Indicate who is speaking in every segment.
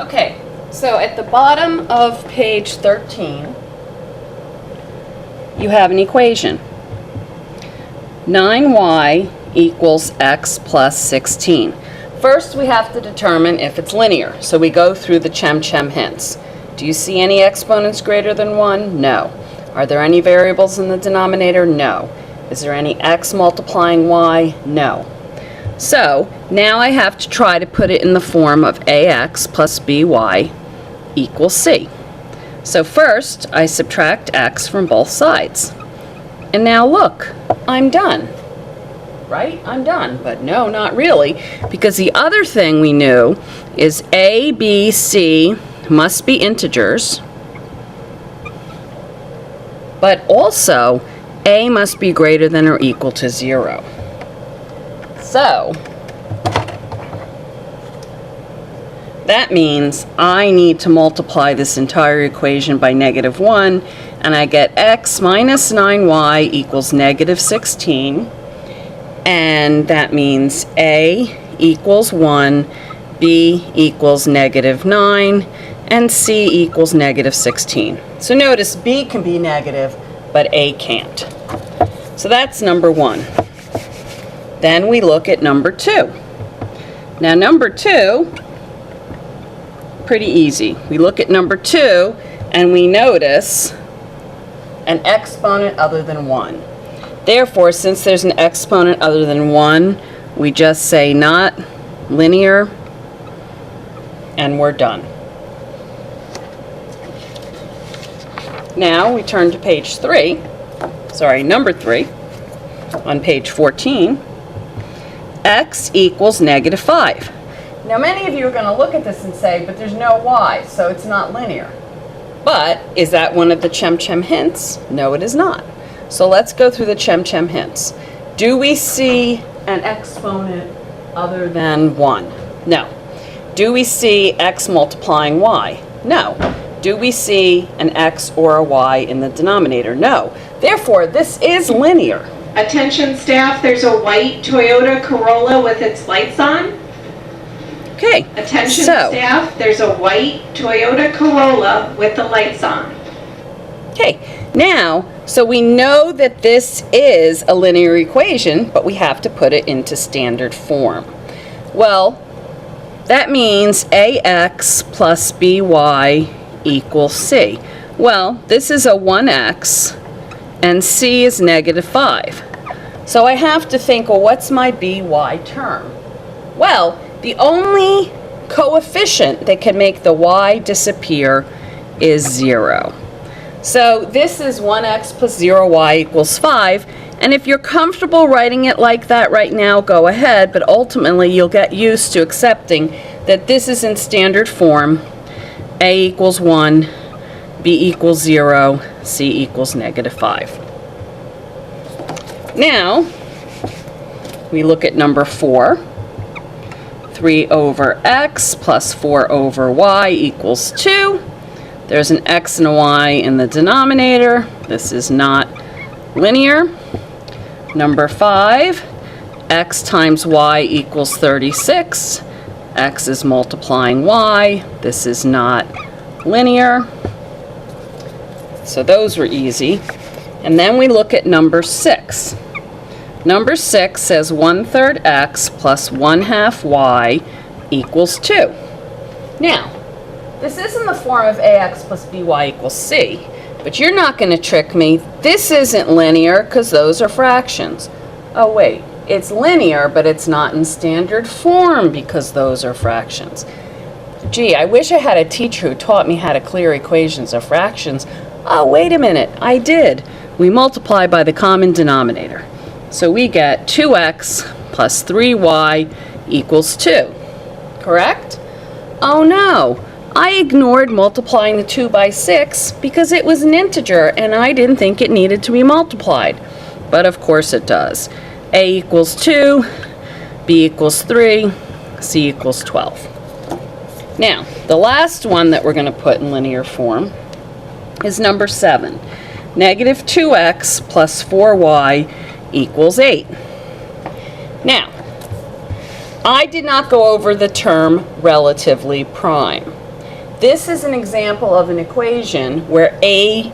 Speaker 1: Okay, so at the bottom of page 13, you have an equation. 9y equals x plus 16. First, we have to determine if it's linear, so we go through the Chem hints. Do you see any exponents greater than 1? No. Are there any variables in the denominator? No. Is there any x multiplying y? No. So, now I have to try to put it in the form of ax plus by equals c. So first, I subtract x from both sides. And now look, I'm done. Right? I'm done. But no, not really, because the other thing we knew is a, b, c must be integers, but also a must be greater than or equal to 0. So, that means I need to multiply this entire equation by -1, and I get x minus 9y equals -16, and that means a equals 1, b equals -9, and c equals -16. So notice b can be negative, but a can't. So that's number 1. Then we look at number 2. Now number 2, pretty easy. We look at number 2 and we notice an exponent other than 1. Therefore, since there's an exponent other than 1, we just say not linear and we're done. Now we turn to page 3, number 3, on page 14. X equals -5. Now many of you are going to look at this and say, but there's no y, so it's not linear. But is that one of the Chem hints? No, it is not. So let's go through the Chem hints. Do we see an exponent other than 1? No. Do we see x multiplying y? No. Do we see an x or a y in the denominator? No. Therefore, this is linear.
Speaker 2: Attention staff, there's a white Toyota Corolla with its lights on.
Speaker 1: Okay.
Speaker 2: Attention staff, there's a white Toyota Corolla with the lights on.
Speaker 1: Okay. Now, so we know that this is a linear equation, but we have to put it into standard form. Well, that means ax plus by equals c. Well, this is a 1x, and c is -5. So I have to think, well, what's my by term? Well, the only coefficient that can make the y disappear is 0. So this is 1x plus 0y equals 5, and if you're comfortable writing it like that right now, go ahead, but ultimately you'll get used to accepting that this is in standard form. A equals 1, b equals 0, c equals -5. Now, we look at number 4. 3 over x plus 4 over y equals 2. There's an x and a y in the denominator. This is not linear. Number 5, x times y equals 36. X is multiplying y. This is not linear. So those were easy. And then we look at number 6. Number 6 says 1/3 x plus 1/2 y equals 2. Now, this is in the form of ax plus by equals c, but you're not going to trick me. This isn't linear because those are fractions. Oh wait, it's linear, but it's not in standard form because those are fractions. Gee, I wish I had a teacher who taught me how to clear equations of fractions. Oh, wait a minute, I did. We multiply by the common denominator. So we get 2x plus 3y equals 2. Correct? Oh no, I ignored multiplying the 2 by 6 because it was an integer and I didn't think it needed to be multiplied. But of course it does. A equals 2, b equals 3, c equals 12. Now, the last one that we're going to put in linear form is number 7. Negative 2x plus 4y equals 8. Now, I did not go over the term relatively prime. This is an example of an equation where A,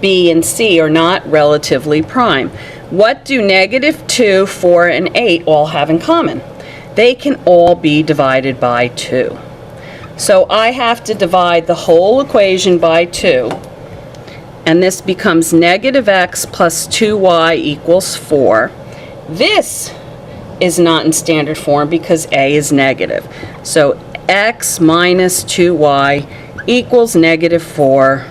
Speaker 1: B, and C are not relatively prime. What do -2, 4, and 8 all have in common? They can all be divided by 2. So I have to divide the whole equation by 2, and this becomes -x plus 2y equals 4. This is not in standard form because A is negative. So x minus 2y equals -4.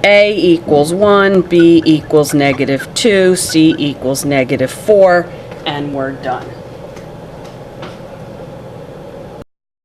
Speaker 1: A equals 1, B equals -2, C equals -4, and we're done.